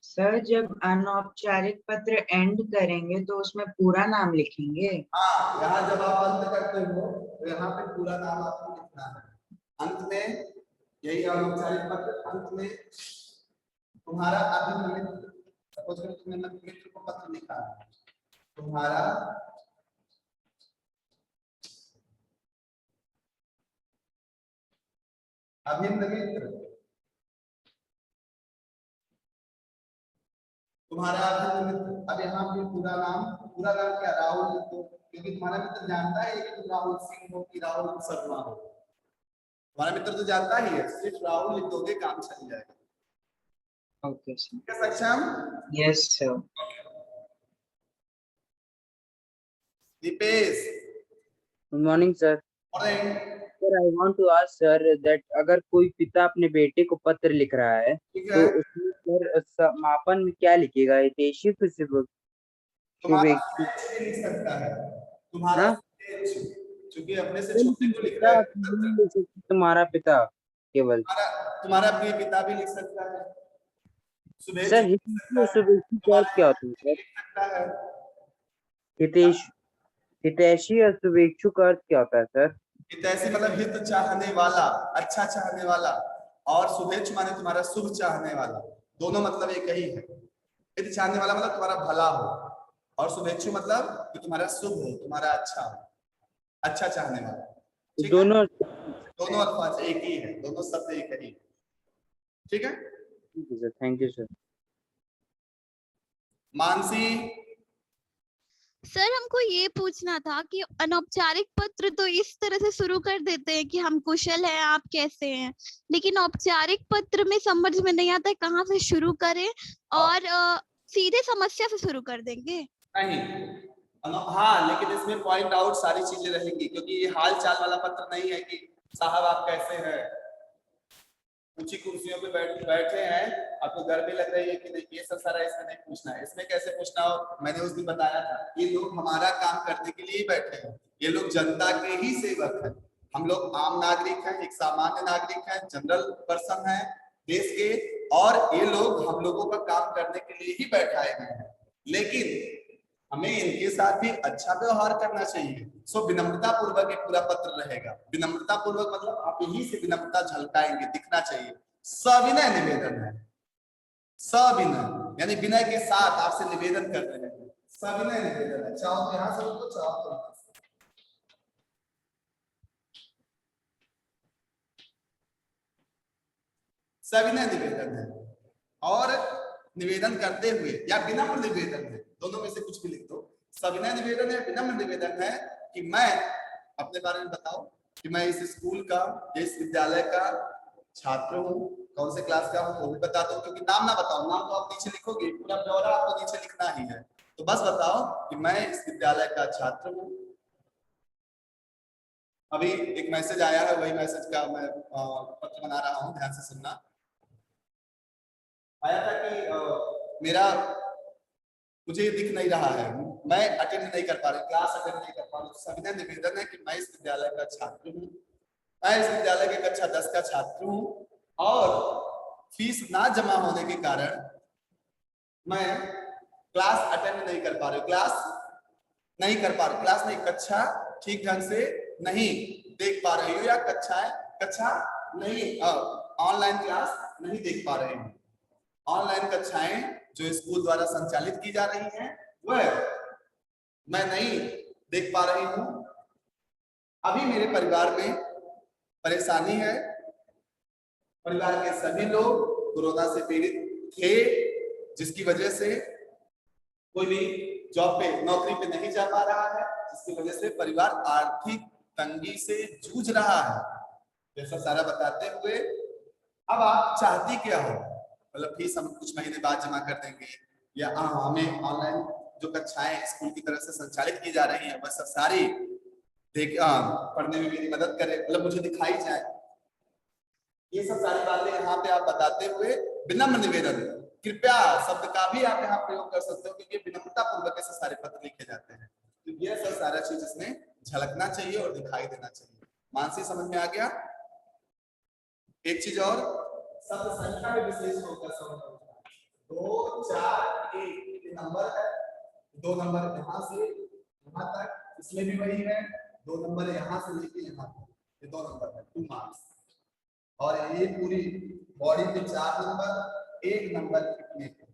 सर जब अनौपचारिक पत्र एंड करेंगे तो उसमें पूरा नाम लिखेंगे? हाँ, यहाँ जब आप अंत करते हो तो यहाँ पे पूरा नाम आपको लिखना है। अंत में यही अनौपचारिक पत्र, अंत में तुम्हारा अभिनमित, सपोज करो तुमने मित्र को पत्र लिखा है, तुम्हारा अभिन्न मित्र, तुम्हारा अभिन्न मित्र। अब यहाँ पे पूरा नाम क्या? राहुल लिख दो, क्योंकि तुम्हारा मित्र जानता है कि तुम राहुल सिंह हो कि राहुल शर्मा हो। तुम्हारा मित्र तो जानता ही है, सिर्फ राहुल लिख दोगे काम चल जाएगा। Okay sir. क्या Saksham? Yes sir. Deepesh, good morning sir. Morning. Sir I want to ask sir that अगर कोई पिता अपने बेटे को पत्र लिख रहा है ठीक तो है, उसमें सर समापन में क्या लिखेगा? हितैषी तुम्हारा शुभेच्छु। भी लिख सकता है, तुम्हारा हाँ? क्योंकि अपने से छोटे को लिख रहा है। तुम्हारा पिता केवल तुम्हारा प्रिय पिता भी लिख सकता है। सर हितैषी और शुभेच्छु का अर्थ क्या होता है सर? हितैषी और शुभेच्छु का अर्थ क्या होता है सर? हितैषी मतलब हित चाहने वाला, अच्छा चाहने वाला, और शुभेच्छु माने तुम्हारा शुभ चाहने वाला, दोनों मतलब एक ही है। हित चाहने वाला मतलब तुम्हारा भला हो, और शुभेच्छु मतलब कि तुम्हारा शुभ हो, तुम्हारा अच्छा हो, अच्छा चाहने वाला। ठीक है? दोनों अल्फाज एक ही है, दोनों शब्द एक ही है, ठीक है? Sir thank you sir. Mansi, sir हमको ये पूछना था कि अनौपचारिक पत्र तो इस तरह से शुरू कर देते हैं कि हम कुशल हैं, आप कैसे हैं, लेकिन औपचारिक पत्र में समझ में नहीं आता है कहाँ से शुरू करें, और सीधे समस्या से शुरू कर देंगे? नहीं, हाँ, लेकिन इसमें पॉइंट आउट सारी चीजें रहेंगी, क्योंकि ये हाल चाल वाला पत्र नहीं है कि साहब आप कैसे हैं, ऊंची कुर्सियों पे बैठे हैं, आपको गर्मी लग रही है कि नहीं, ये सब सारा इसमें नहीं पूछना है। इसमें कैसे पूछना हो, मैंने उस दिन बताया था, ये लोग हमारा काम करने के लिए ही बैठे हैं, ये लोग जनता के ही सेवक हैं। हम लोग आम नागरिक हैं, एक सामान्य नागरिक हैं, जनरल पर्सन हैं देश के, और ये लोग हम लोगों का काम करने के लिए ही बैठाए गए हैं, लेकिन हमें इनके साथ भी अच्छा व्यवहार करना चाहिए। सो विनम्रता पूर्वक एक पूरा पत्र रहेगा। विनम्रता पूर्वक मतलब आप यही से विनम्रता झलकाएंगे, दिखना चाहिए। सविनय निवेदन है, सविनय यानी विनय के साथ आपसे निवेदन कर रहे हैं, सविनय निवेदन है। चाहो तो यहाँ से लिखो, चाहो तो यहाँ से। सविनय निवेदन है, और निवेदन करते हुए या विनम्र निवेदन है, दोनों में से कुछ भी लिख दो। सविनय निवेदन है, विनम्र निवेदन है कि मैं अपने बारे में बताओ कि मैं इस स्कूल का, इस विद्यालय का छात्र हूँ, कौन से क्लास का हूँ वो भी बता दो, क्योंकि नाम ना बताओ, नाम तो आप नीचे लिखोगे, पूरा ब्यौरा आपको नीचे लिखना ही है। तो बस बताओ कि मैं इस विद्यालय का छात्र हूँ। अभी एक मैसेज आया है, वही मैसेज का मैं पत्र बना रहा हूँ, ध्यान से सुनना। आया था कि मेरा मुझे दिख नहीं रहा है, मैं अटेंड नहीं कर पा रही, क्लास अटेंड नहीं कर पा रही। सविनय निवेदन है कि मैं इस विद्यालय का छात्र हूँ, मैं इस विद्यालय के कक्षा 10 का छात्र हूँ और फीस ना जमा होने के कारण मैं क्लास अटेंड नहीं कर पा रही, क्लास नहीं, कक्षा ठीक ढंग से नहीं देख पा रही हूँ, या कक्षा नहीं, ऑनलाइन क्लास नहीं देख पा रही हूँ। ऑनलाइन कक्षाएं जो स्कूल द्वारा संचालित की जा रही हैं वह मैं नहीं देख पा रही हूँ। अभी मेरे परिवार में परेशानी है, परिवार के सभी लोग कोरोना से पीड़ित थे, जिसकी वजह से कोई भी जॉब पे, नौकरी पे नहीं जा पा रहा है, जिसकी वजह से परिवार आर्थिक तंगी से जूझ रहा है। जैसा सारा बताते हुए अब आप चाहती क्या हो, मतलब फीस हम कुछ महीने बाद जमा कर देंगे, या हमें ऑनलाइन जो कक्षाएं स्कूल की तरफ से संचालित की जा रही हैं वह सब सारी पढ़ने में मेरी मदद करे, मतलब मुझे दिखाई जाए। ये सब सारी बातें यहाँ पे आप बताते हुए विनम्र निवेदन, कृपया शब्द का भी आप यहाँ प्रयोग कर सकते हो, क्योंकि विनम्रता पूर्वक ऐसे सारे पत्र लिखे जाते हैं। तो ये सब सारा चीज इसमें झलकना चाहिए और दिखाई देना चाहिए। मानसी समझ में आ गया? एक चीज और, शब्द संख्या में विशेष होकर समझ 2 4 1 नंबर है, 2 नंबर यहाँ से यहाँ तक, इसमें भी वही है, 2 नंबर यहाँ से लेके यहाँ तक, ये 2 नंबर है, 2 मार्क्स। और ये पूरी बॉडी पे 4 नंबर, 1 नंबर लिखने को।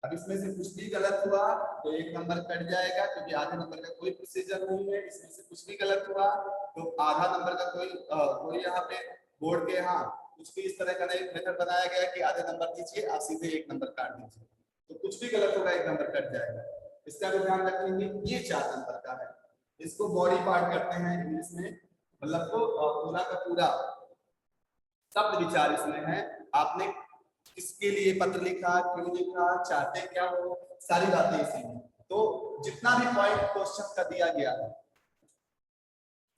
अब इसमें से कुछ भी गलत हुआ तो 1 नंबर कट जाएगा, क्योंकि आधे नंबर का कोई प्रोसीजर नहीं है। इसमें से कुछ भी गलत हुआ तो आधा नंबर का कोई यहाँ पे बोर्ड के यहाँ कुछ भी इस तरह का नहीं मेथड बनाया गया कि आधे नंबर दीजिए आप सीधे 1 नंबर काट दीजिए, तो कुछ भी गलत होगा 1 नंबर कट जाएगा। इसका भी ध्यान रखेंगे। ये 4 नंबर का है, इसको बॉडी पार्ट करते हैं इंग्लिश में, मतलब तो पूरा का पूरा शब्द विचार इसमें है। आपने किसके लिए पत्र लिखा, क्यों लिखा, चाहते क्या हो, सारी बातें इसी में। तो जितना भी पॉइंट क्वेश्चन का दिया गया है,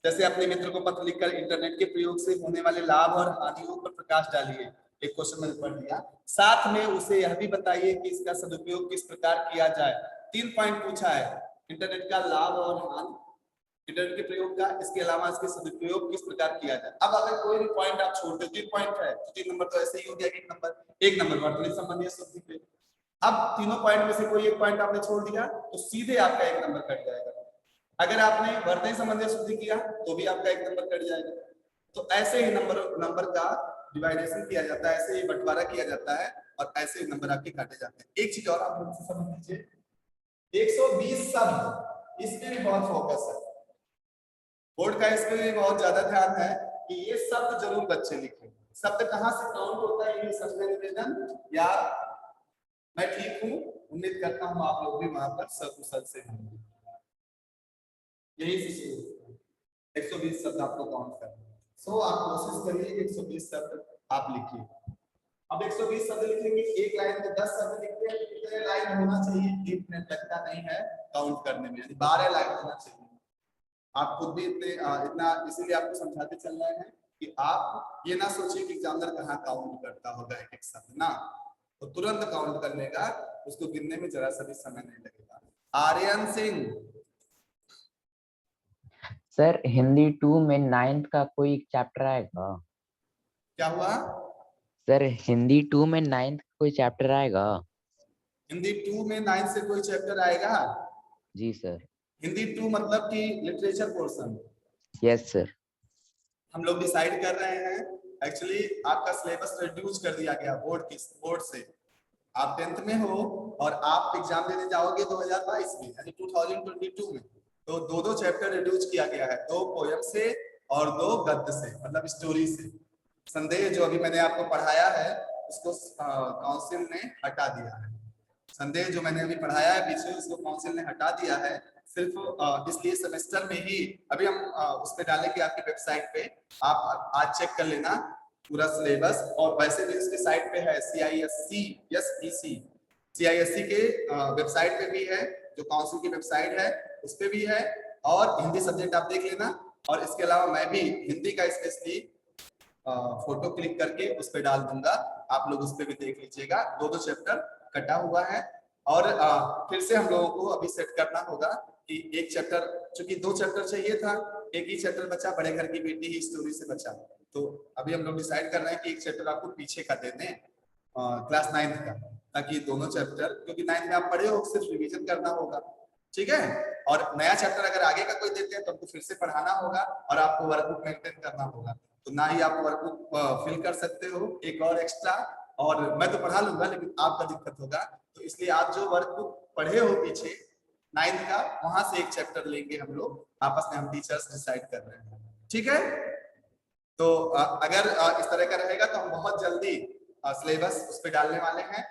जैसे अपने मित्र को पत्र लिखकर इंटरनेट के प्रयोग से होने वाले लाभ और हानियों पर प्रकाश डालिए, एक क्वेश्चन मैंने पढ़ लिया। साथ में उसे यह भी बताइए कि इसका सदुपयोग किस प्रकार किया जाए। 3 पॉइंट पूछा है, इंटरनेट का लाभ और हानि, इंटरनेट के प्रयोग का, इसके अलावा इसके सदुपयोग किस प्रकार किया जाए। अब अगर कोई भी पॉइंट आप छोड़ दे, 3 पॉइंट है तो 3 नंबर तो ऐसे ही हो गया, 1 नंबर वर्तनी संबंधी शुद्धि पे। अब तीनों पॉइंट में से कोई एक पॉइंट आपने छोड़ दिया तो सीधे आपका 1 नंबर कट जाएगा। अगर आपने वर्तनी संबंधी शुद्धि किया तो भी आपका 1 नंबर कट जाएगा। तो ऐसे ही नंबर का डिवाइडेशन किया जाता है, ऐसे ही बंटवारा किया जाता है और ऐसे ही नंबर आपके काटे जाते हैं। एक चीज और आप मुझसे समझ लीजिए, 120 शब्द, इसमें भी बहुत फोकस है बोर्ड का, इसमें भी बहुत ज्यादा ध्यान है कि ये शब्द जरूर बच्चे लिखें। शब्द कहाँ से काउंट होता है, ये शब्द निवेदन, या मैं ठीक हूँ, उम्मीद करता हूँ आप लोग भी वहां पर सकुशल से होंगे। यही से शुरू 120 शब्द आपको काउंट करना है। सो आप कोशिश करिए 120 शब्द आप लिखिए। अब 120 शब्द लिखेंगे, एक लाइन में 10 शब्द लिखते हैं, कितने लाइन होना चाहिए, 1 मिनट लगता नहीं है काउंट करने में, यानी 12 लाइन होना चाहिए। आप खुद भी इतना इसीलिए आपको समझाते चल रहे हैं कि आप ये ना सोचिए कि एग्जामिनर कहाँ काउंट करता होगा एक शब्द, ना, तो तुरंत काउंट कर लेगा, उसको गिनने में जरा सा भी समय नहीं लगेगा। आर्यन सिंह। सर हिंदी 2 में 9th का कोई चैप्टर आएगा? क्या हुआ सर हिंदी 2 में 9th कोई चैप्टर आएगा? हिंदी 2 में 9th से कोई चैप्टर आएगा? जी सर। हिंदी 2 मतलब कि लिटरेचर पोर्शन? Yes sir. हम लोग डिसाइड कर रहे हैं, एक्चुअली आपका सिलेबस रिड्यूस कर दिया गया बोर्ड से। आप 10th में हो और आप एग्जाम देने जाओगे 2022 में, यानी 2022 में, तो 2 चैप्टर रिड्यूस किया गया है, 2 पोयम से और 2 गद्य से, मतलब स्टोरी से। संदेह जो अभी मैंने आपको पढ़ाया है उसको काउंसिल ने हटा दिया है। संदेह जो मैंने अभी पढ़ाया है पीछे, उसको काउंसिल ने हटा दिया है, सिर्फ इसलिए सेमेस्टर में ही। अभी हम उस पे डालेंगे आपकी वेबसाइट पे, आप आज चेक कर लेना पूरा सिलेबस, और वैसे भी इसके साइट पे है CISC के वेबसाइट पे भी है, जो काउंसिल की वेबसाइट है उस पे भी है, और हिंदी सब्जेक्ट आप देख लेना। और इसके अलावा मैं भी हिंदी का स्पेशली फोटो क्लिक करके उस पे डाल दूंगा, आप लोग उस पे भी देख लीजिएगा। 2 चैप्टर कटा हुआ है, और फिर से हम लोगों को अभी सेट करना होगा कि एक चैप्टर, चूंकि 2 चैप्टर चाहिए था, एक ही चैप्टर बचा, बड़े घर की बेटी ही स्टोरी से बचा, तो अभी हम लोग डिसाइड कर रहे हैं कि एक चैप्टर आपको पीछे का दे दें क्लास 9th का, ताकि दोनों चैप्टर, क्योंकि 9th में आप पढ़े हो, सिर्फ रिवीजन करना होगा, ठीक है। और नया चैप्टर अगर आगे का कोई देते हैं तो आपको फिर से पढ़ाना होगा, और आपको वर्कबुक मेंटेन करना होगा, तो ना ही आप वर्कबुक फिल कर सकते हो एक और एक्स्ट्रा, और मैं तो पढ़ा लूंगा लेकिन आपका दिक्कत होगा, तो इसलिए आप जो वर्कबुक पढ़े हो पीछे 9th का, वहां से एक चैप्टर लेंगे हम लोग, आपस में हम टीचर्स डिसाइड कर रहे हैं, ठीक है। तो अगर इस तरह का रहेगा तो हम बहुत जल्दी सिलेबस उस पर डालने वाले हैं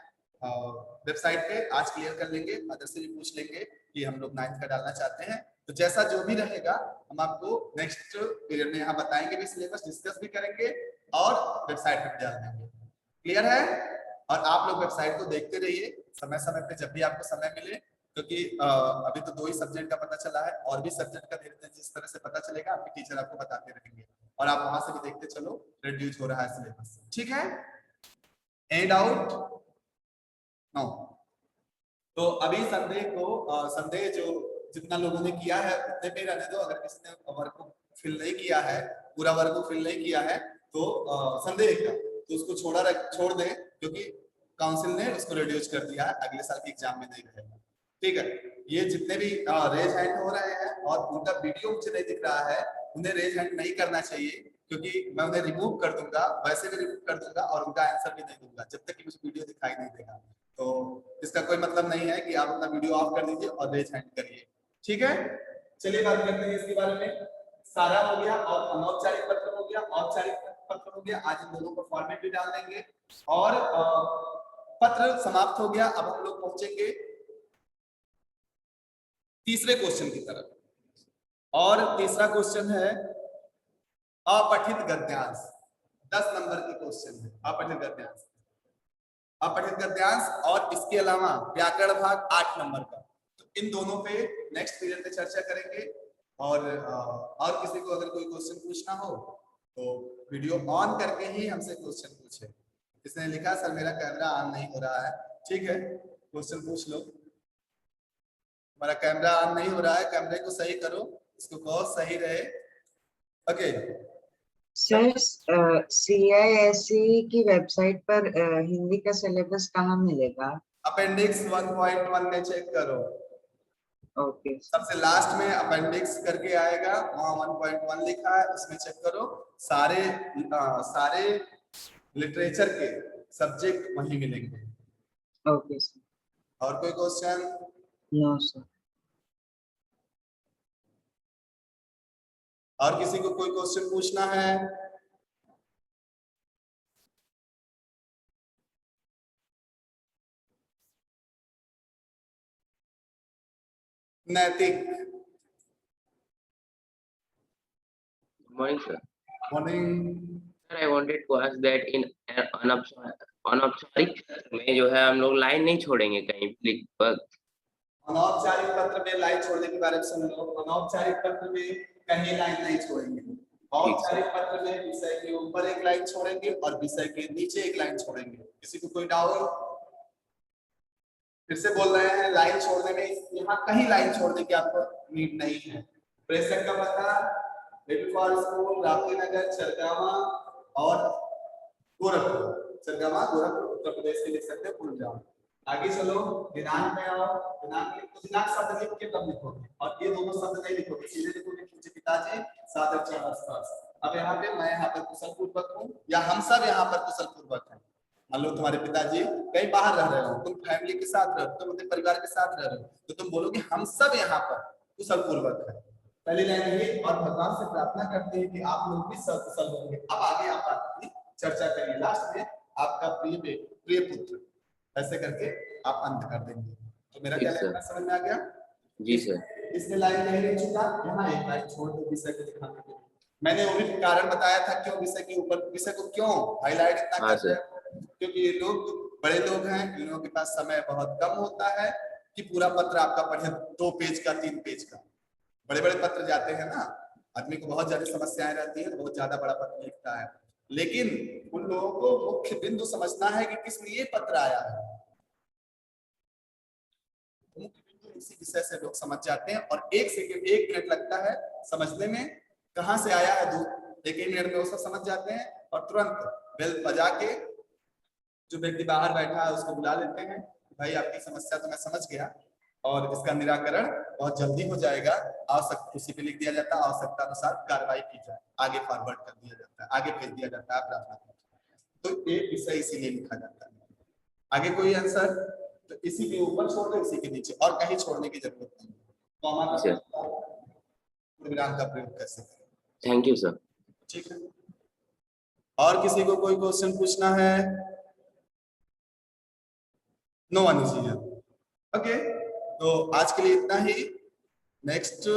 वेबसाइट पे, आज क्लियर कर लेंगे, अदर से भी पूछ लेंगे कि हम लोग 9th का डालना चाहते हैं, तो जैसा जो भी रहेगा हम आपको नेक्स्ट पीरियड में यहाँ बताएंगे, भी सिलेबस डिस्कस भी करेंगे और वेबसाइट पे डाल देंगे, क्लियर है। और आप लोग वेबसाइट को देखते रहिए समय समय पे, जब भी आपको समय मिले, क्योंकि अभी तो 2 ही सब्जेक्ट का पता चला है, और भी सब्जेक्ट का धीरे धीरे जिस तरह से पता चलेगा आपके टीचर आपको बताते रहेंगे, और आप वहां से भी देखते चलो रिड्यूस हो रहा है सिलेबस, ठीक है। Any doubt? नो। तो अभी संदेह जो जितना लोगों ने किया है उतने पे रहने दो, अगर किसी ने वर्क को फिल नहीं किया है, पूरा वर्क को फिल नहीं किया है, तो संदेह का तो उसको छोड़ दें, क्योंकि काउंसिल ने उसको रिड्यूस कर दिया है, अगले साल के एग्जाम में नहीं रहेगा, ठीक है। ये जितने भी रेज हैंड हो रहे हैं और उनका वीडियो मुझे नहीं दिख रहा है, उन्हें रेज हैंड नहीं करना चाहिए, क्योंकि मैं उन्हें रिमूव कर दूंगा, वैसे भी रिमूव कर दूंगा, और उनका आंसर भी नहीं दूंगा जब तक कि मुझे वीडियो दिखाई नहीं देगा। तो इसका कोई मतलब नहीं है कि आप अपना वीडियो ऑफ कर दीजिए और रेज हैंड करिए, ठीक है। चलिए बात करते हैं इसके बारे में। सारा हो गया और अनौपचारिक पत्र हो गया, औपचारिक पत्र हो गया, आज इन दोनों को फॉर्मेट भी डाल देंगे, और पत्र समाप्त हो गया। अब हम लोग पहुंचेंगे तीसरे क्वेश्चन की तरफ, और तीसरा क्वेश्चन है अपठित गद्यांश, 10 नंबर की क्वेश्चन है अपठित गद्यांश। अपठित गद्यांश और इसके अलावा व्याकरण भाग 8 नंबर का, तो इन दोनों पे नेक्स्ट पीरियड में चर्चा करेंगे। और किसी को अगर कोई क्वेश्चन पूछना हो तो वीडियो ऑन करके ही हमसे क्वेश्चन पूछे। इसने लिखा सर मेरा कैमरा ऑन नहीं हो रहा है, ठीक है, क्वेश्चन पूछ लो। हमारा कैमरा ऑन नहीं हो रहा है, कैमरे को सही करो, इसको बहुत सही रहे, ओके। सर CISE की वेबसाइट पर हिंदी का सिलेबस कहाँ मिलेगा? अपेंडिक्स 1.1 में चेक करो, ओके। सबसे लास्ट में अपेंडिक्स करके आएगा, वहाँ 1.1 लिखा है, उसमें चेक करो, सारे लिटरेचर के सब्जेक्ट वहीं मिलेंगे, ओके सर। और कोई क्वेश्चन? No sir. और किसी को कोई क्वेश्चन पूछना है? नैतिक, Morning, sir. Morning. Sir, I wanted to ask that in अनौपचारिक में जो है हम लोग लाइन नहीं छोड़ेंगे कहीं लिख पर। अनौपचारिक पत्र में लाइन छोड़ने के बारे में सुन लो। अनौपचारिक पत्र में कहीं लाइन नहीं छोड़ेंगे। औपचारिक पत्र में विषय के ऊपर एक लाइन छोड़ेंगे और विषय के नीचे एक लाइन छोड़ेंगे। किसी को कोई डाउट? फिर से बोल रहे हैं, लाइन छोड़ने में यहाँ कहीं लाइन छोड़ने की आपको नीड नहीं है। प्रेषक का पता, लिटिल फॉर स्कूल, राप्ती नगर, चरगावा और गोरखपुर। चरगावा गोरखपुर उत्तर प्रदेश के लिख सकते हैं, पूर्व जाओ। आगे चलो, दिनांक में आओ। दिनांक लिख, तो दिनांक शब्द लिख के तब लिखोगे, और ये दोनों शब्द नहीं लिखोगे, सीधे लिखोगे पूज्य पिताजी सादर नमस्कार। अब यहाँ पे मैं यहाँ पर कुशल पूर्वक हूँ, या हम सब यहाँ पर कुशल पूर्वक हैं। मान लो तुम्हारे पिताजी कहीं बाहर रह रहे हो, तुम फैमिली के साथ रहो, तुम अपने परिवार के साथ रह रहे हो, तो तुम बोलोगे हम सब यहाँ पर कुशल पूर्वक है। पहली लाइन ये, और भगवान से प्रार्थना करते हैं कि आप लोग भी सकुशल होंगे। अब आगे आप अपनी चर्चा करिए। लास्ट में आपका प्रिय पुत्र, ऐसे करके आप अंत कर देंगे। तो मेरा क्या कहना समझ में आ गया? जी सर। इसमें लाइन नहीं लिख चुका, यहाँ एक लाइन छोड़ दो विषय को दिखाने के लिए। मैंने वो भी कारण बताया था क्यों विषय के ऊपर, विषय को क्यों हाईलाइट इतना हाँ, करते हैं, क्योंकि ये लोग बड़े लोग हैं, इन लोगों के पास समय बहुत कम होता है कि पूरा पत्र आपका पढ़े, 2 पेज का 3 पेज का। बड़े बड़े पत्र जाते हैं ना, आदमी को बहुत ज्यादा समस्याएं रहती है, बहुत ज्यादा बड़ा पत्र लिखता है, लेकिन उन लोगों को मुख्य बिंदु समझना है कि किस लिए पत्र आया है। मुख्य बिंदु इसी विषय से लोग समझ जाते हैं और 1 मिनट लगता है समझने में, कहां से आया है दूध, 1 मिनट में वो सब समझ जाते हैं और तुरंत बेल बजा के जो व्यक्ति बाहर बैठा है उसको बुला लेते हैं, भाई आपकी समस्या तो मैं समझ गया और इसका निराकरण बहुत जल्दी हो जाएगा, आवश्यक उसी पे लिख दिया जाता है, आवश्यकता अनुसार कार्रवाई की जाए, आगे फॉरवर्ड कर दिया जाता है, आगे भेज दिया जाता है प्रार्थना। तो एक विषय इसीलिए लिखा जाता है। आगे कोई आंसर? तो इसी के ऊपर छोड़ दो, इसी के नीचे, और कहीं छोड़ने की जरूरत नहीं। कॉमा का प्रोग्राम का प्रयोग कैसे करें? Thank you sir. ठीक है, और किसी को कोई क्वेश्चन पूछना है? No one is here. Okay, तो आज के लिए इतना ही। नेक्स्ट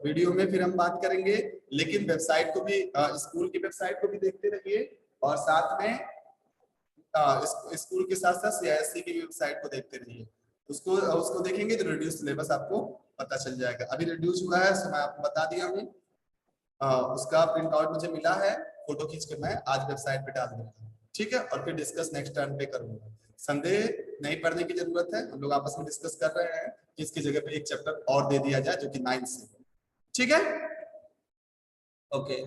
वीडियो में फिर हम बात करेंगे, लेकिन वेबसाइट को भी, स्कूल की वेबसाइट को भी देखते रहिए और साथ में स्कूल के साथ साथ CISE की वेबसाइट को देखते रहिए। उसको देखेंगे तो रिड्यूस सिलेबस आपको पता चल जाएगा। अभी रिड्यूस हुआ है, सो मैं आपको बता दिया हूँ, उसका प्रिंट आउट मुझे मिला है, फोटो खींच के मैं आज वेबसाइट पे डाल दूंगा। ठीक है, और फिर डिस्कस नेक्स्ट टर्न पे करूंगा। संदेह नहीं पढ़ने की जरूरत है, हम लोग आपस में डिस्कस कर रहे हैं कि इसकी जगह पे एक चैप्टर और दे दिया जाए जो कि 9 से। ठीक है, ओके।